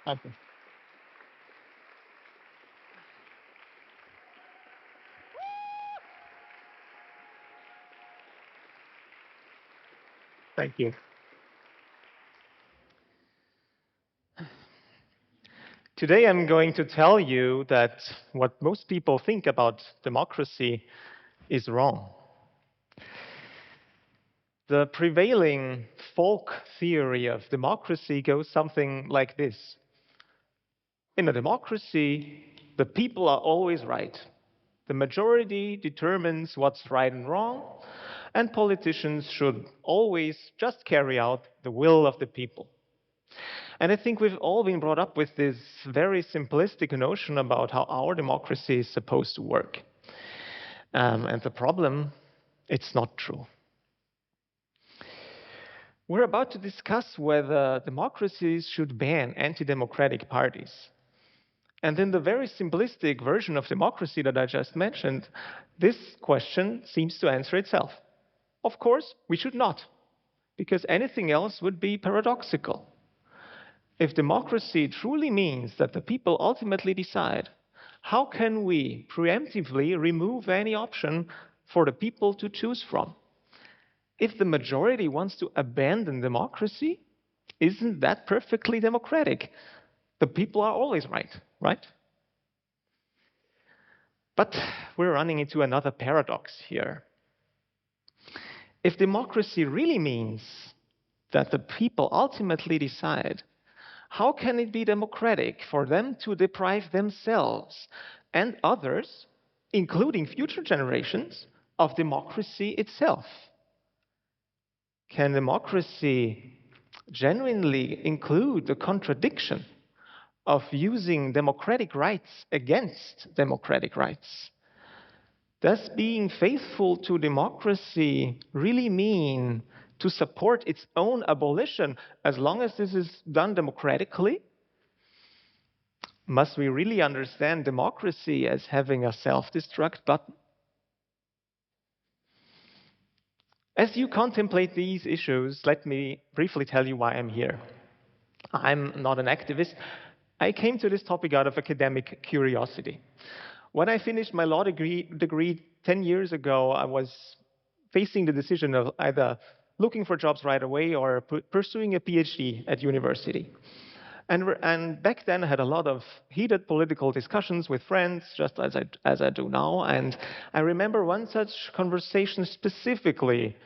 Okay. Thank you. Today I'm going to tell you that what most people think about democracy is wrong. The prevailing folk theory of democracy goes something like this. In a democracy, the people are always right. The majority determines what's right and wrong, and politicians should always just carry out the will of the people. And I think we've all been brought up with this very simplistic notion about how our democracy is supposed to work. And the problem, it's not true. We're about to discuss whether democracies should ban anti democratic parties. And in the very simplistic version of democracy that I just mentioned, this question seems to answer itself. Of course, we should not, because anything else would be paradoxical. If democracy truly means that the people ultimately decide, how can we preemptively remove any option for the people to choose from? If the majority wants to abandon democracy, isn't that perfectly democratic? The people are always right, right? But we're running into another paradox here. If democracy really means that the people ultimately decide, how can it be democratic for them to deprive themselves and others, including future generations, of democracy itself? Can democracy genuinely include the contradiction of using democratic rights against democratic rights? Does being faithful to democracy really mean to support its own abolition as long as this is done democratically? Must we really understand democracy as having a self destruct button? As you contemplate these issues, let me briefly tell you why I'm here. I'm not an activist. I came to this topic out of academic curiosity. When I finished my law degree 10 years ago, I was facing the decision of either looking for jobs right away or pursuing a PhD at university. And back then, I had a lot of heated political discussions with friends, just as I do now. And I remember one such conversation specifically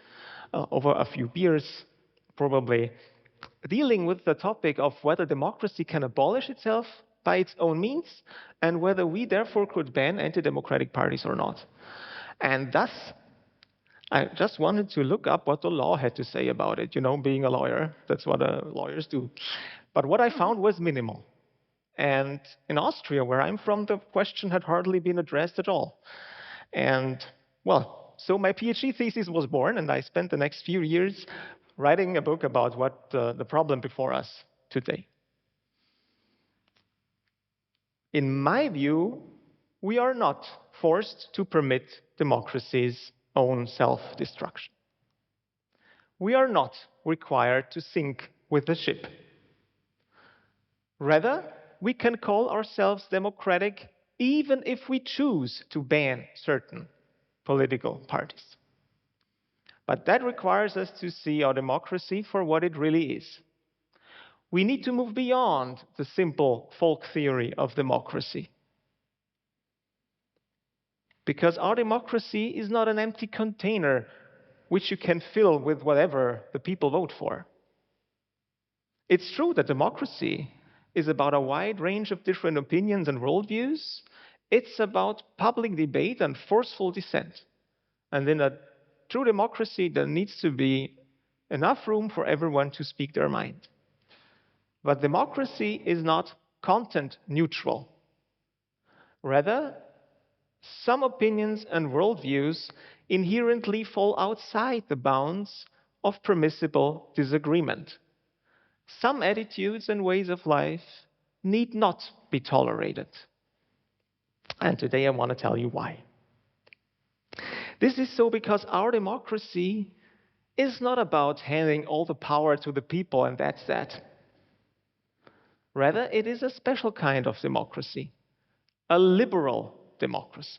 over a few beers, probably, dealing with the topic of whether democracy can abolish itself by its own means and whether we therefore could ban anti democratic parties or not. And thus, I just wanted to look up what the law had to say about it. You know, being a lawyer, that's what lawyers do. But what I found was minimal. And in Austria, where I'm from, the question had hardly been addressed at all. And, well, so my PhD thesis was born, and I spent the next few years writing a book about what the problem before us today. In my view, we are not forced to permit democracy's own self destruction. We are not required to sink with the ship. Rather, we can call ourselves democratic even if we choose to ban certain political parties. But that requires us to see our democracy for what it really is. We need to move beyond the simple folk theory of democracy. Because our democracy is not an empty container which you can fill with whatever the people vote for. It's true that democracy is about a wide range of different opinions and worldviews. It's about public debate and forceful dissent. And in a true democracy, there needs to be enough room for everyone to speak their mind. But democracy is not content neutral. Rather, some opinions and worldviews inherently fall outside the bounds of permissible disagreement. Some attitudes and ways of life need not be tolerated. And today I want to tell you why. This is so because our democracy is not about handing all the power to the people and that's that. Rather, it is a special kind of democracy, a liberal democracy.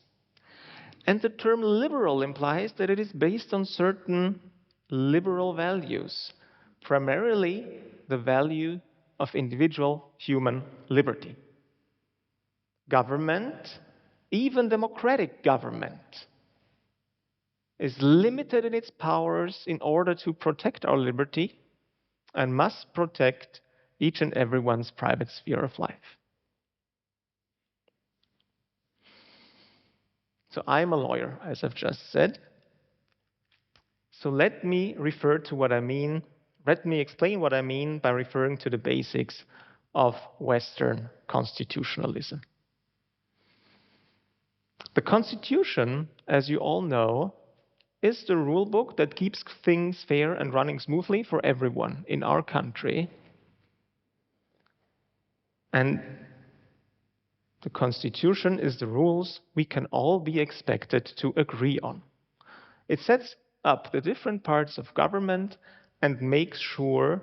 And the term liberal implies that it is based on certain liberal values, primarily the value of individual human liberty. Government, even democratic government, is limited in its powers in order to protect our liberty and must protect each and everyone's private sphere of life. So I'm a lawyer, as I've just said. So let me refer to what I mean. Let me explain what I mean by referring to the basics of Western constitutionalism. The Constitution, as you all know, is the rule book that keeps things fair and running smoothly for everyone in our country. And the Constitution is the rules we can all be expected to agree on. It sets up the different parts of government and makes sure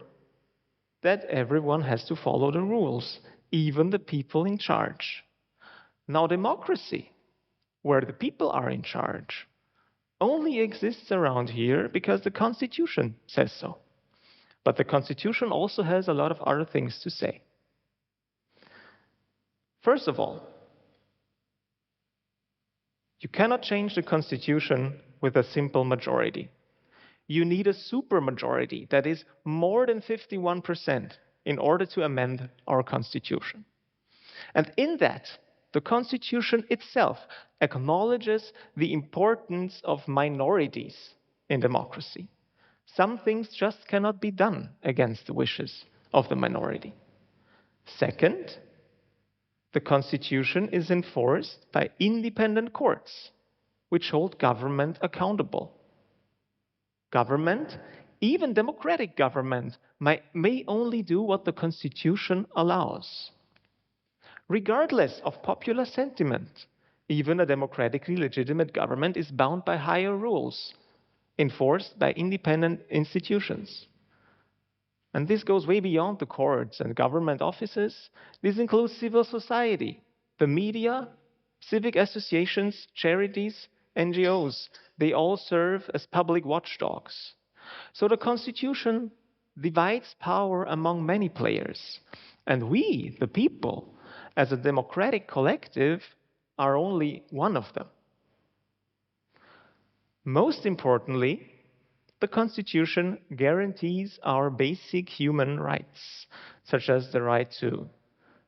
that everyone has to follow the rules, even the people in charge. Now, democracy, where the people are in charge, only exists around here because the Constitution says so. But the Constitution also has a lot of other things to say. First of all, you cannot change the Constitution with a simple majority. You need a supermajority that is more than 51% in order to amend our Constitution. And in that, the Constitution itself acknowledges the importance of minorities in democracy. Some things just cannot be done against the wishes of the minority. Second, the Constitution is enforced by independent courts, which hold government accountable. Government, even democratic government, may only do what the Constitution allows. Regardless of popular sentiment, even a democratically legitimate government is bound by higher rules enforced by independent institutions. And this goes way beyond the courts and government offices. This includes civil society, the media, civic associations, charities, NGOs. They all serve as public watchdogs. So the Constitution divides power among many players. And we, the people, as a democratic collective, are only one of them. Most importantly, the Constitution guarantees our basic human rights, such as the right to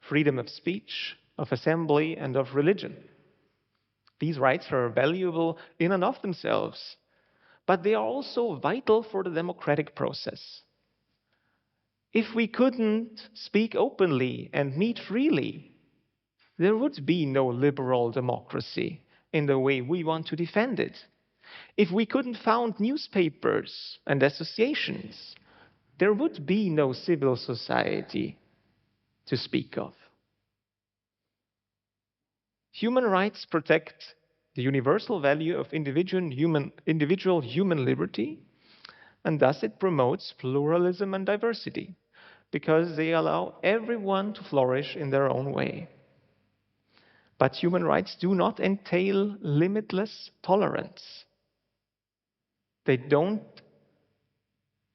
freedom of speech, of assembly, and of religion. These rights are valuable in and of themselves, but they are also vital for the democratic process. If we couldn't speak openly and meet freely, there would be no liberal democracy in the way we want to defend it. If we couldn't found newspapers and associations, there would be no civil society to speak of. Human rights protect the universal value of individual human liberty, and thus it promotes pluralism and diversity, because they allow everyone to flourish in their own way. But human rights do not entail limitless tolerance. They don't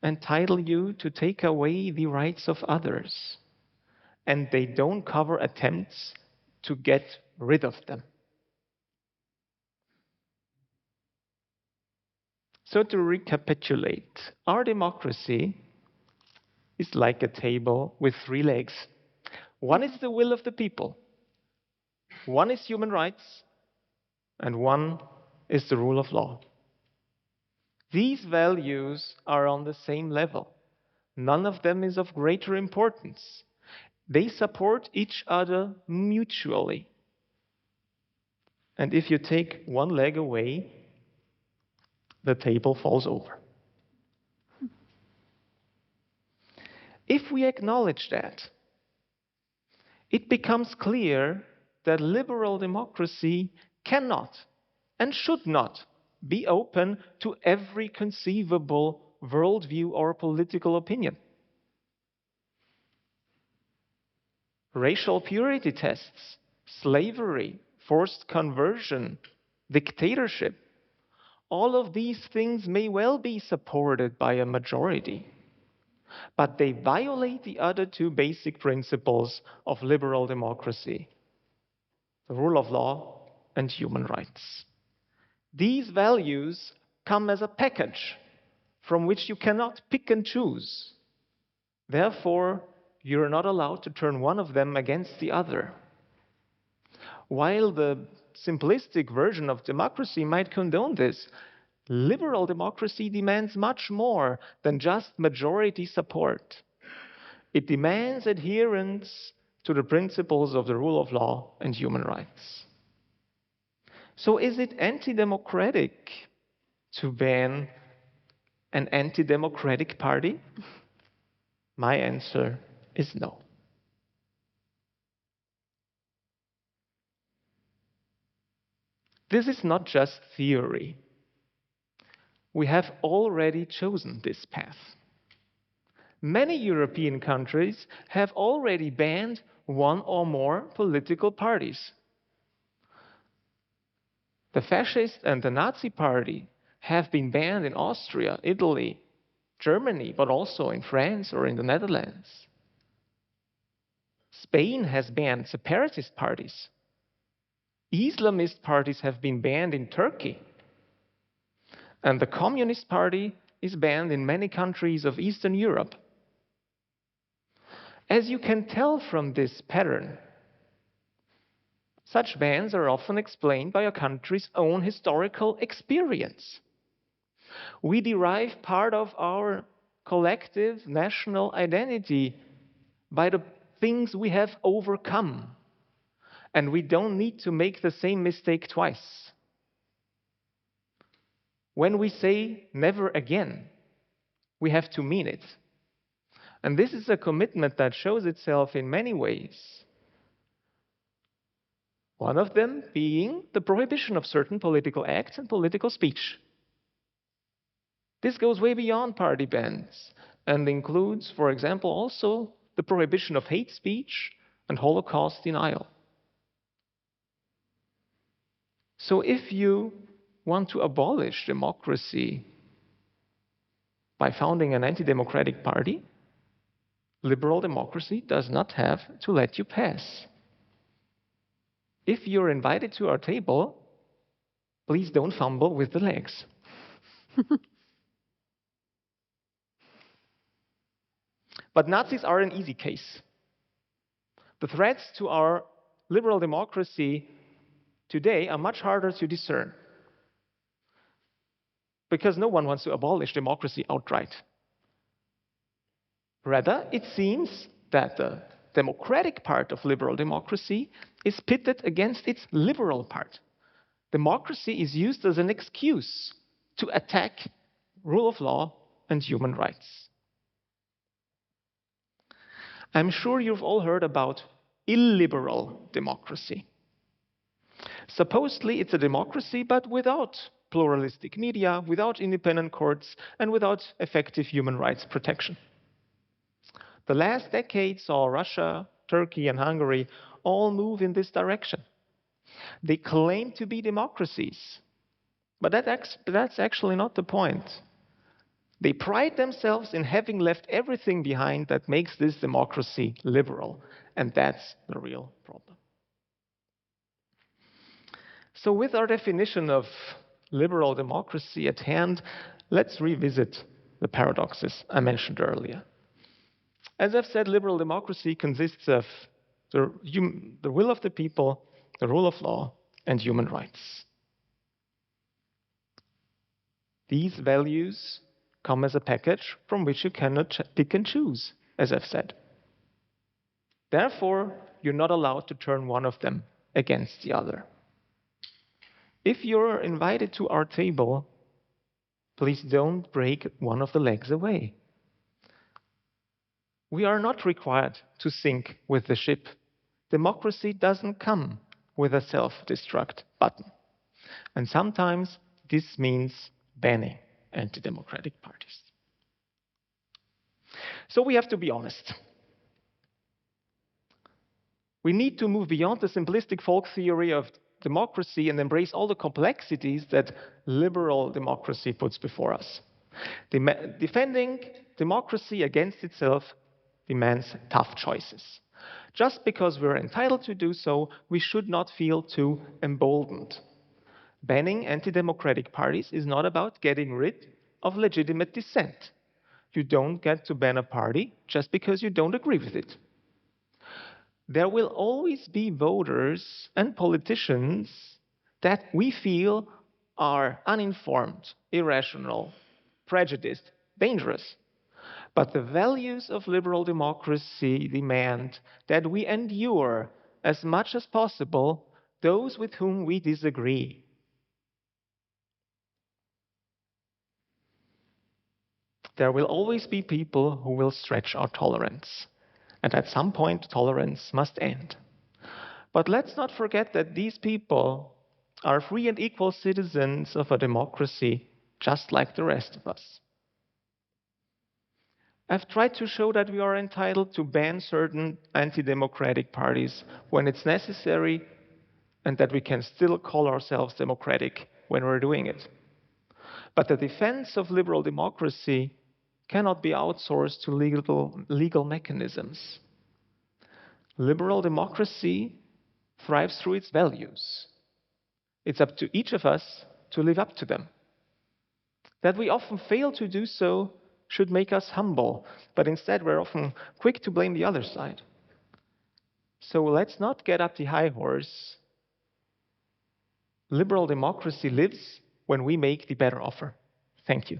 entitle you to take away the rights of others, and they don't cover attempts to get rid of them. So to recapitulate, our democracy is like a table with three legs. One is the will of the people, one is human rights, and one is the rule of law. These values are on the same level. None of them is of greater importance. They support each other mutually. And if you take one leg away, the table falls over. If we acknowledge that, it becomes clear that liberal democracy cannot and should not be open to every conceivable worldview or political opinion. racial purity tests, slavery, forced conversion, dictatorship. All of these things may well be supported by a majority, but they violate the other two basic principles of liberal democracy: the rule of law and human rights. These values come as a package from which you cannot pick and choose. Therefore, you're not allowed to turn one of them against the other. While the simplistic version of democracy might condone this, liberal democracy demands much more than just majority support. It demands adherence to the principles of the rule of law and human rights. So is it anti-democratic to ban an anti-democratic party? My answer is no. This is not just theory. We have already chosen this path. Many European countries have already banned one or more political parties. The fascist and the Nazi party have been banned in Austria, Italy, Germany, but also in France or in the Netherlands. Spain has banned separatist parties. Islamist parties have been banned in Turkey. And the Communist Party is banned in many countries of Eastern Europe. As you can tell from this pattern, such bans are often explained by a country's own historical experience. We derive part of our collective national identity by the things we have overcome, and we don't need to make the same mistake twice. When we say never again, we have to mean it. And this is a commitment that shows itself in many ways. One of them being the prohibition of certain political acts and political speech. This goes way beyond party bans and includes, for example, also the prohibition of hate speech and Holocaust denial. So if you want to abolish democracy by founding an anti-democratic party, liberal democracy does not have to let you pass. If you're invited to our table, please don't fumble with the legs. But Nazis are an easy case. The threats to our liberal democracy today are much harder to discern, because no one wants to abolish democracy outright. Rather, it seems that the democratic part of liberal democracy is pitted against its liberal part. Democracy is used as an excuse to attack rule of law and human rights. I'm sure you've all heard about illiberal democracy. Supposedly, it's a democracy, but without pluralistic media, without independent courts, and without effective human rights protection. The last decade saw Russia, Turkey, and Hungary all move in this direction. They claim to be democracies, but that's actually not the point. They pride themselves in having left everything behind that makes this democracy liberal, and that's the real problem. So with our definition of liberal democracy at hand, let's revisit the paradoxes I mentioned earlier. As I've said, liberal democracy consists of the will of the people, the rule of law, and human rights. These values come as a package from which you cannot pick and choose, as I've said. Therefore, you're not allowed to turn one of them against the other. If you're invited to our table, please don't break one of the legs away. We are not required to sink with the ship. Democracy doesn't come with a self-destruct button. And sometimes this means banning anti-democratic parties. So we have to be honest. We need to move beyond the simplistic folk theory of democracy and embrace all the complexities that liberal democracy puts before us. Defending democracy against itself demands tough choices. Just because we're entitled to do so, we should not feel too emboldened. Banning anti-democratic parties is not about getting rid of legitimate dissent. You don't get to ban a party just because you don't agree with it. There will always be voters and politicians that we feel are uninformed, irrational, prejudiced, dangerous. But the values of liberal democracy demand that we endure as much as possible those with whom we disagree. There will always be people who will stretch our tolerance. And at some point, tolerance must end. But let's not forget that these people are free and equal citizens of a democracy, just like the rest of us. I've tried to show that we are entitled to ban certain anti democratic parties when it's necessary, and that we can still call ourselves democratic when we're doing it. But the defense of liberal democracy cannot be outsourced to legal mechanisms. Liberal democracy thrives through its values. It's up to each of us to live up to them. That we often fail to do so should make us humble, but instead we're often quick to blame the other side. So let's not get up the high horse. Liberal democracy lives when we make the better offer. Thank you.